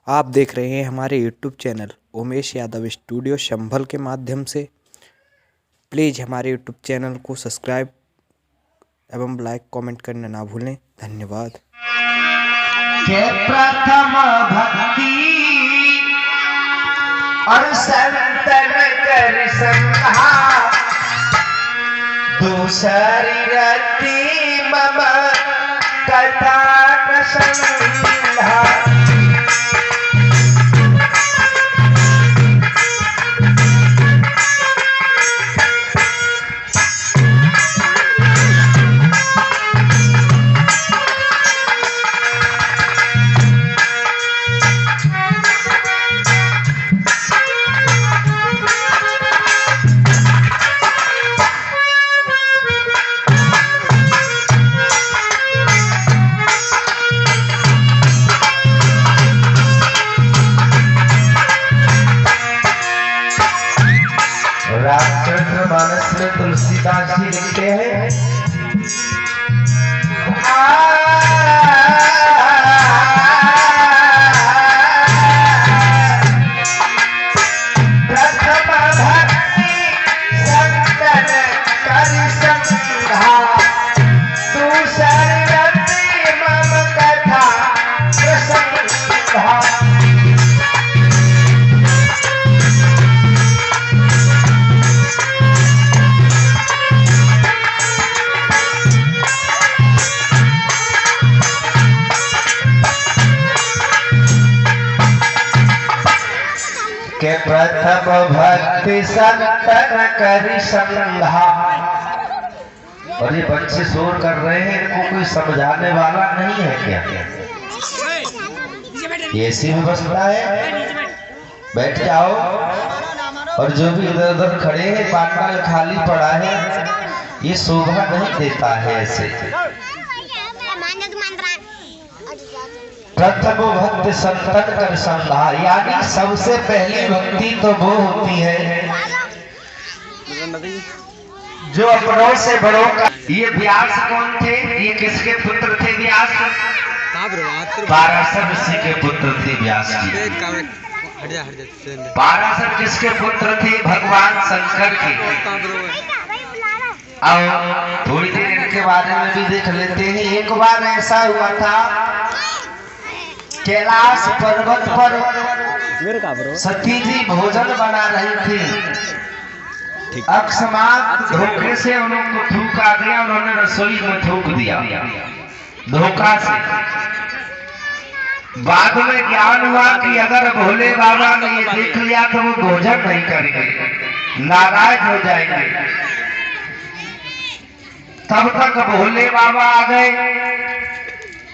आप देख रहे हैं हमारे YouTube channel Umesh Yadav studio Sambhal के माध्यम से। प्लीज़ हमारे यूट्यूब चैनल को सब्सक्राइब एवं लाइक कमेंट करना ना भूलें। धन्यवाद। के प्रथम भक्ति और संतन कर संहा, दूसरी रति मम कथा प्रसंगा। रामचरितमानस में तुलसीदास जी लिखते हैं, प्रथम भक्ति संतन कर संहा, दूसरी रति मम कथा प्रसंगा। के प्रथम भक्ति संतन कर संहा। और ये बच्चे शोर कर रहे हैं, इनको कोई समझाने वाला नहीं है क्या? ये ऐसी व्यवस्था है, बैठ जाओ। और जो भी इधर उधर खड़े हैं, पांडाल खाली पड़ा है, ये शोभा नहीं देता है ऐसे। प्रथम भक्ति संतन कर संहा, यानी सबसे पहली भक्ति तो वो होती है जो अपनों से बड़ों का। ये व्यास कौन थे? ये किसके पुत्र थे? व्यास पाराशर ऋषि के पुत्र थे व्यास जी। पाराशर किसके पुत्र थे? भगवान शंकर के। अब थोड़ी देर इनके बारे में भी देख लेते हैं। एक बार ऐसा हुआ था, कैलाश पर्वत पर सती जी भोजन बना रही थी। अकस्मात धोखे से उनको थूक आ गया, उन्होंने रसोई में थूक दिया धोखा से। बाद में ज्ञान हुआ कि अगर भोले बाबा ने ये देख लिया तो वो भोजन नहीं करेंगे, नाराज हो जाएंगे। तब तक भोले बाबा आ गए।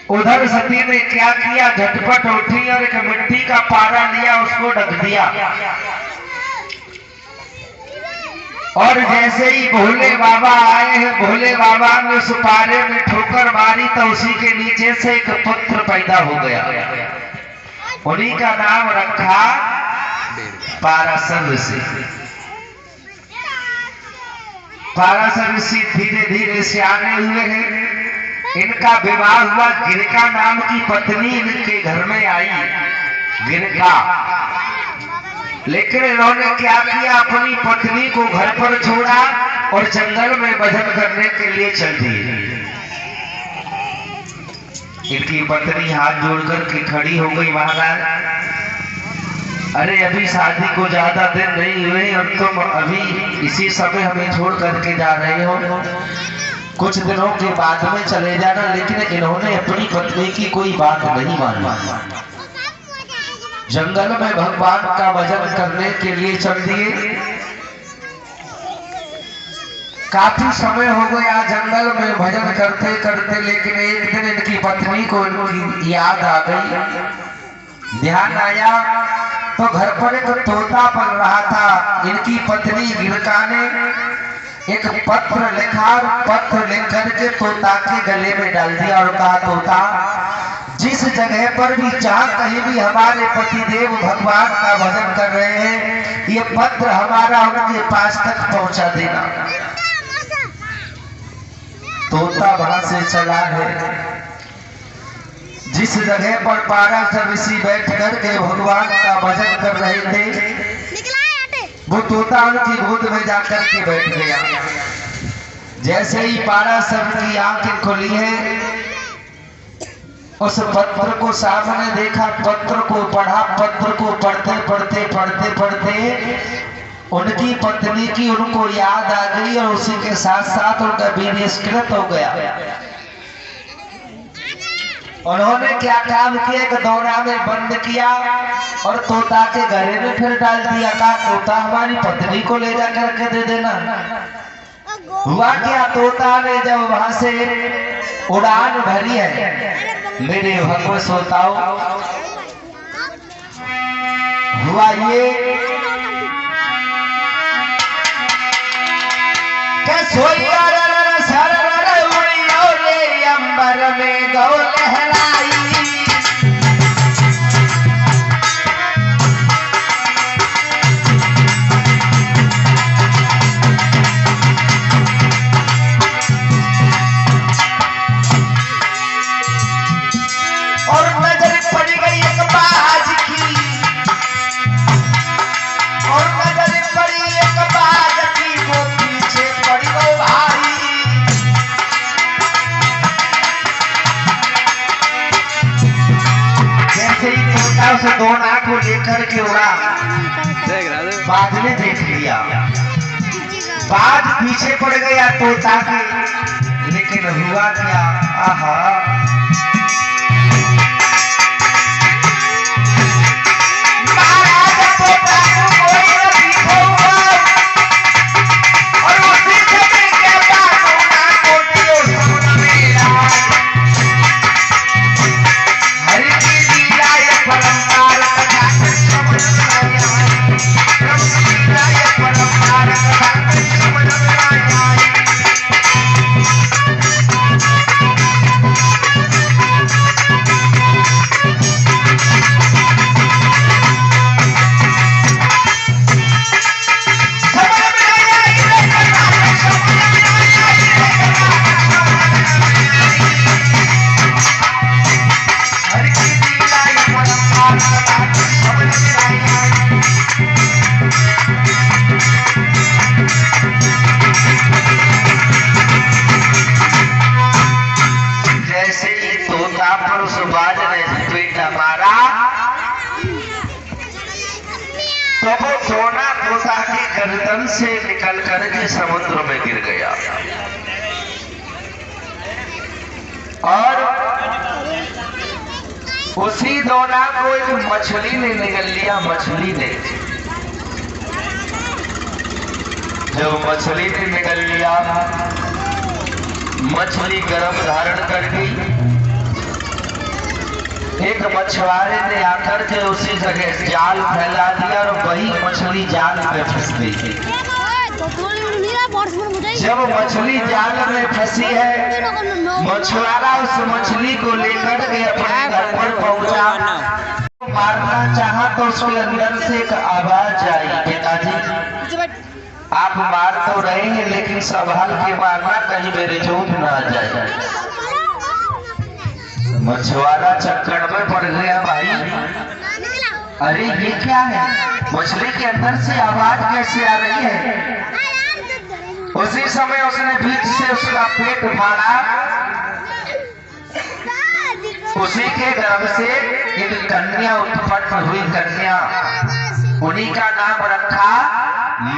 उधर सती ने क्या किया, झटपट उठी और एक मिट्टी का पारा लिया, उसको ढक दिया। और जैसे ही भोले बाबा आए हैं, भोले बाबा ने उस पारे में ठोकर मारी तो उसी के नीचे से एक पुत्र पैदा हो गया। उन्हीं का नाम रखा पाराशर ऋषि। पाराशर ऋषि धीरे धीरे सियाने हुए हैं। इनका विवाह हुआ, गिरका नाम की पत्नी इनके घर में आई, गिरका। लेकिन इन्होंने क्या किया, अपनी पत्नी को घर पर छोड़ा और जंगल में भजन करने के लिए चल दिए। इनकी पत्नी हाथ जोड़कर के खड़ी हो गई, महाराज अरे अभी शादी को ज्यादा दिन नहीं हुए और तुम अभी इसी समय हमें छोड़ करके जा रहे हो, कुछ दिनों के बाद में चले जाना। लेकिन इन्होंने अपनी पत्नी की कोई बात नहीं मानी, जंगल में भगवान का भजन करने के लिए चल दिए। काफी समय हो गया जंगल में भजन करते करते, लेकिन एक दिन इनकी पत्नी को इनकी याद आ गई। ध्यान आया तो घर पर एक तोता पल रहा था। इनकी पत्नी गिरका ने एक पत्र लिखा और पत्र लिख करके तोता के गले में डाल दिया और कहा, तोता जिस जगह पर भी जहाँ कहीं भी हमारे पतिदेव भगवान का भजन कर रहे हैं, ये पत्र हमारा उनके पास तक पहुंचा देना। तोता वहां से चला है। जिस जगह पर पाराशर ऋषि बैठ करके भगवान का भजन कर रहे थे, वो तोता उनकी गोद में जाकर के बैठ गया। जैसे ही पाराशर की आंखें खुली है, उस पत्र को सामने देखा, पत्र को पढ़ा, पत्र को पढ़ते पढ़ते पढ़ते पढ़ते उनकी पत्नी की उनको याद आ गई और उसी के साथ साथ उनका वीर्यस्खलित हो गया। उन्होंने क्या काम किया कि दौरा में बंद किया और तोता के घरे में फिर डाल दिया। कहा तोता हमारी पत्नी को ले जा करके दे देना। हुआ क्या, तोता ने जब वहां से उड़ान भरी है, मेरे भगवत श्रोताओं, हुआ ये अंबर में गौ लहराई। और नजर पड़ गई एक बाज की, और नजर पड़ी एक बाज की, वो पीछे पड़ी गो भाई। जैसे ही तोता उसे दोना को लेकर के उड़ा, बाज ने देख लिया, बाज पीछे पड़ गया तोता के। लेकिन हुआ क्या, आहा, तो वो सोना तोता की गर्दन से निकल करके समुद्र में गिर गया। और उसी दोना को एक मछली ने निगल लिया। मछली ने, जब मछली ने निगल लिया, मछली गर्भ धारण कर गई। एक मछुआरे ने आकर के उसी जगह जाल फैला दिया और वही मछली जाल में फंस गई। जब मछली जाल में फंसी है, मछुआरा उस मछली को लेकर के अपने घर पर पहुंचा। मारना चाहा तो उसके अंदर से एक आवाज आई, पिताजी आप मार तो रहे हैं, लेकिन संभाल के मारना, कहीं मेरे चोट ना आ जाए। मछुआरा चक्कर में पड़ गया। भाई अरे ये क्या है, मछली के अंदर से आवाज कैसे आ रही है? उसी समय उसने बीच से उसका पेट फाड़ा। उसी के गर्भ से एक कन्या उत्पन्न हुई। कन्या, उन्हीं का नाम रखा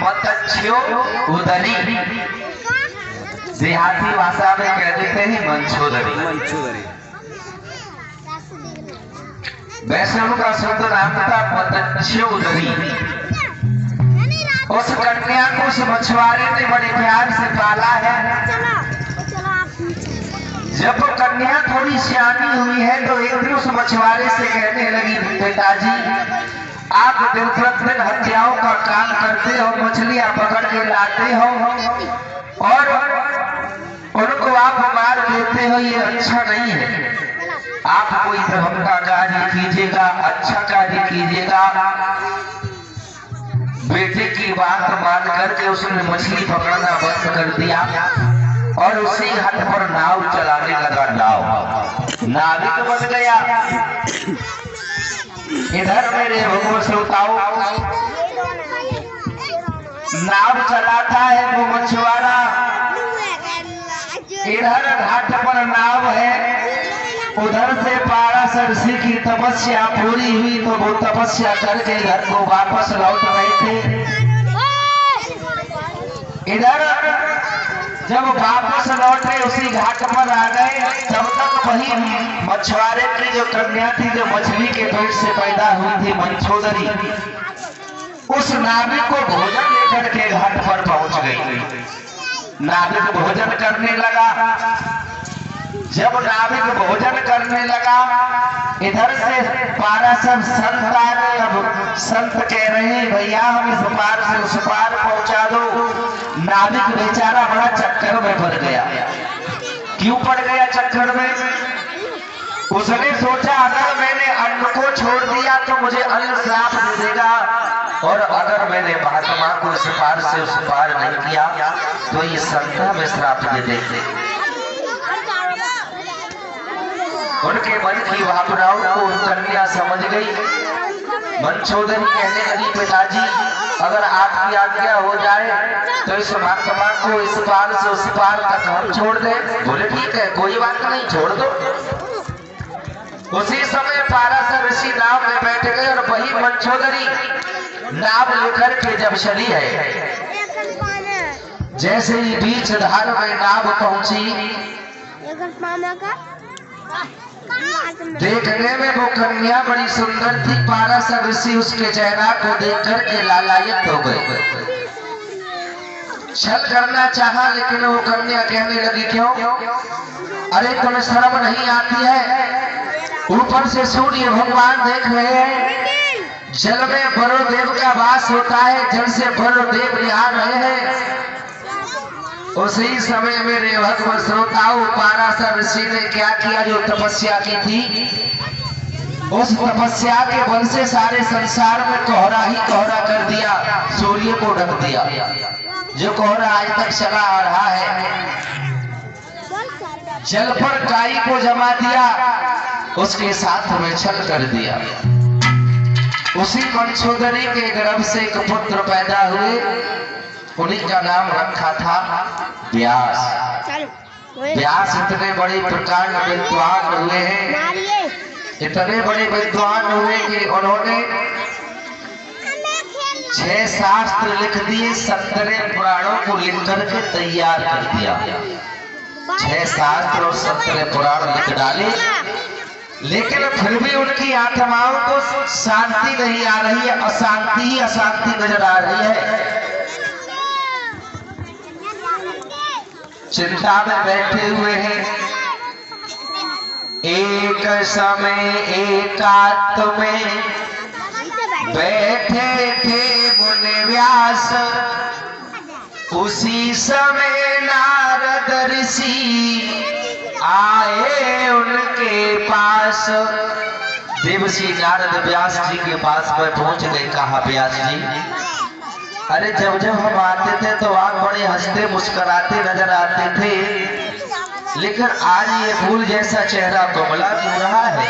मत्स्य उदरी। देहाती भाषा में कह देते हैं मंचोदरी। वैष्णव का शुद्ध नाम था मत्स्य उदरी। उस कन्या को उस मछुआरे ने बड़े प्यार से पाला है। जब वो कन्या थोड़ी सियानी हुई है तो एक दिन उस मछुआरे से कहने लगी, पिताजी आप दिन प्रतिदिन हत्याओं का काम करते हो, मछलियां पकड़ के लाते हो और उनको आप मार देते हो, ये अच्छा नहीं है। आप कोई धर्म का कार्य कीजिएगा, अच्छा कार्य कीजिएगा। बेटे की बात मान करके उसने मछली पकड़ना बंद कर दिया और उसी हट पर नाव चलाने लगा। नाविक बन गया। इधर मेरे भगवान श्रोताओं, नाव चलाता है वो मछुआरा, इधर घाट पर नाव है, उधर से पाराशर की तपस्या पूरी हुई तो वो तपस्या करके घर को वापस लौट रहे थे। इधर जब वापस लौटे उसी घाट पर आ गए, तब तक वही मछुआरे की जो कन्या थी जो मछली के पेट से पैदा हुई थी मंचोदरी, उस नाविक को भोजन लेकर के घाट पर पहुंच गई। नाविक भोजन करने लगा। जब नाविक भोजन करने लगा, इधर से पाराशर संत आ गए। अब संत कह रहे हैं भैया हम इस पार से उस पार पहुंचा दो। नाविक बेचारा बड़ा चक्कर में पड़ गया। क्यों पड़ गया चक्कर में? उसने सोचा अगर मैंने अन्न को छोड़ दिया तो मुझे अन्न श्राप दे देगा, और अगर मैंने महात्मा को इस पार से उस पार नहीं किया तो ये संत में श्राप दे देंगे। उनके मन की भावनाओं को कन्या समझ गई। मंचोदरी कहने लगी पिताजी अगर आपकी आज्ञा हो जाए तो इस महात्मा को इस पार से उस पार तक हम छोड़ दें। बोले ठीक है कोई बात नहीं, छोड़ दो। उसी समय पाराशर ऋषि नाव में बैठ गए और वही मंचोदरी नाव लेकर के जब चली है, जैसे ही बीच धार में नाव पहुंची, देखने में वो कन्या बड़ी सुंदर थी। पाराशर ऋषि उसके चेहरा को देख करके लालायित हो गए। छल करना चाहा लेकिन वो कन्या कहने लगी क्यों? अरे तुम्हें शर्म नहीं आती है? ऊपर से सूर्य भगवान देख रहे हैं, जल में वरुदेव का वास होता है, जल से वरुदेव निहार रहे हैं। उसी समय मेरे भगवत श्रोताओं पाराशर ऋषि ने क्या किया? जो तपस्या की थी उस तपस्या के बल से सारे संसार में कोहरा ही कोहरा कर दिया, सूर्य को ढक दिया। जो कोहरा आज तक चला आ रहा है, जल पर काई को जमा दिया, उसके साथ में छल कर दिया। उसी मंचोदरी के गर्भ से एक पुत्र पैदा हुए, उन्हीं का नाम रखा था व्यास। व्यास इतने बड़े प्रकार विद्वान हुए हैं, इतने बड़े विद्वान हुए कि उन्होंने 6 शास्त्र लिख दिए, 17 पुराणों को लिख करके तैयार कर दिया। 6 शास्त्र और 17 पुराण लिख डाले, लेकिन फिर भी उनकी आत्माओं को शांति नहीं आ रही है, अशांति ही अशांति नजर आ रही है। चिंता में बैठे हुए हैं। एक समय एकांत में बैठे थे मुनि व्यास, उसी समय नारद ऋषि आए उनके पास। देवसी नारद व्यास जी के पास में पहुंच गए। कहा व्यास जी अरे जब जब हम आते थे तो आप बड़े हंसते मुस्कुराते नजर आते थे, लेकिन आज ये फूल जैसा चेहरा कोमला क्यों रहा है?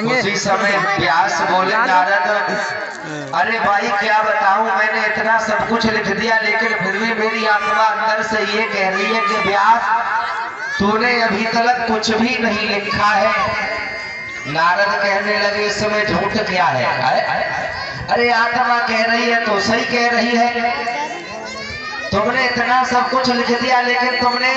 उसी समय व्यास बोले नारद अरे भाई क्या बताऊं, मैंने इतना सब कुछ लिख दिया लेकिन फिर भी मेरी आत्मा अंदर से ये कह रही है कि व्यास तूने अभी तक कुछ भी नहीं लिखा है। नारद कहने लगे इस समय झूठ क्या है? अरे आत्मा कह रही है तो सही कह रही है, तुमने इतना सब कुछ लिख दिया लेकिन तुमने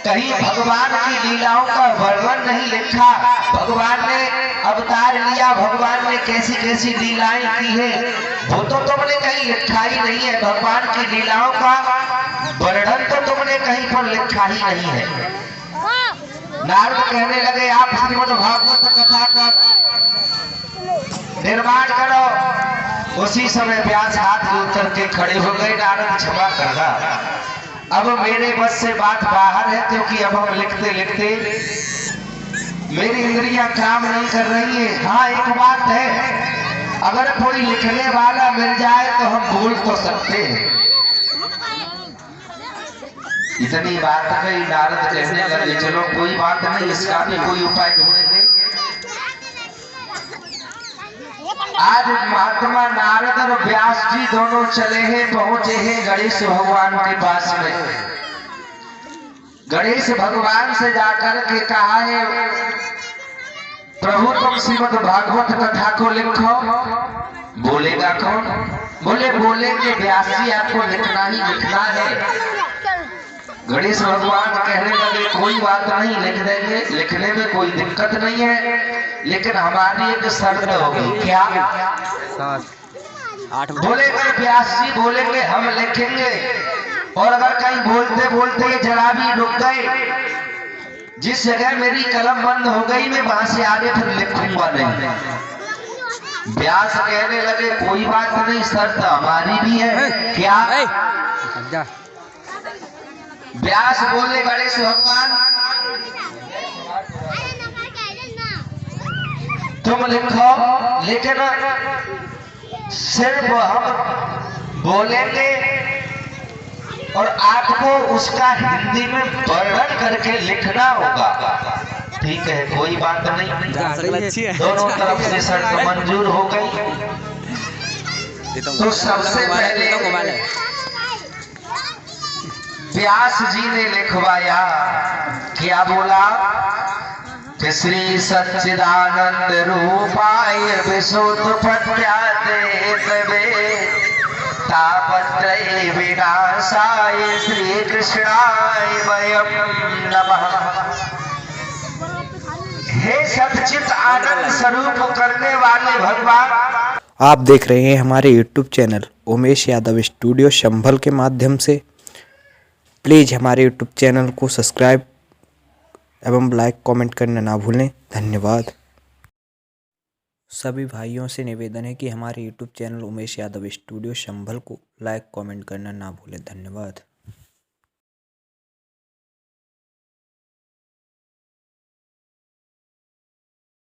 कहीं भगवान की लीलाओं का वर्णन नहीं लिखा। भगवान ने अवतार लिया, भगवान ने कैसी कैसी लीलाएं की है वो तो तुमने कहीं लिखा ही नहीं है। भगवान की लीलाओं का वर्णन तो तुमने कहीं पर लिखा ही नहीं है। नारद कहने लगे आप श्रीमद् भागवत कथा का निर्माण करो। उसी समय व्यास हाथ जोड़ करके खड़े हो गए। नारद क्षमा करना, अब मेरे बस से बात बाहर है, क्योंकि अब हम लिखते लिखते मेरी इंद्रियां काम नहीं कर रही है। हाँ एक बात है, अगर कोई लिखने वाला मिल जाए तो हम बोल तो सकते हैं, इतनी बात कही, नारद कहने लगे चलो कोई बात नहीं, इसका भी कोई उपाय ढूंढेंगे। आज महात्मा नारद और व्यास जी दोनों चले हैं, पहुंचे हैं गणेश भगवान के पास में। गणेश भगवान से जाकर के कहा है प्रभु तुम श्रीमद् भागवत कथा को लिखो। बोलेगा कौन? बोलेंगे व्यास जी आपको लिखना ही लिखना है। गणेश भगवान कहने लगे कोई बात नहीं, लिख देंगे, लिखने में कोई दिक्कत नहीं है, लेकिन हमारी एक शर्त होगी। क्या? बोलेंगे व्यास जी, बोलेंगे हम लिखेंगे, और अगर कहीं बोलते बोलते जरा भी रुक गए, जिस जगह मेरी कलम बंद हो गई मैं वहां से आगे फिर लिखूंगा नहीं। व्यास कहने लगे कोई बात नहीं, शर्त हमारी भी है। क्या? व्यास बोले गणेश भगवान तुम लिखो, लेकिन सिर्फ हम बोलेंगे और आपको उसका हिंदी में वर्णन करके लिखना होगा। ठीक है, कोई बात नहीं। दोनों तरफ से शर्त मंजूर हो गई। तो सबसे पहले व्यास जी ने लिखवाया। क्या बोला? कि श्री सच्चिदानंद रूपाय विशुद्धपत्यादेतवे तापत्रय विनाशाय श्री कृष्णाय वयं नमः। हे सच्चित आनंद स्वरूप करने वाले भगवान। आप देख रहे हैं हमारे YouTube channel Umesh Yadav studio Sambhal के माध्यम से। प्लीज़ हमारे YouTube चैनल को सब्सक्राइब एवं लाइक कमेंट करना ना भूलें। धन्यवाद। सभी भाइयों से निवेदन है कि हमारे YouTube channel Umesh Yadav studio Sambhal को लाइक कमेंट करना ना भूलें। धन्यवाद।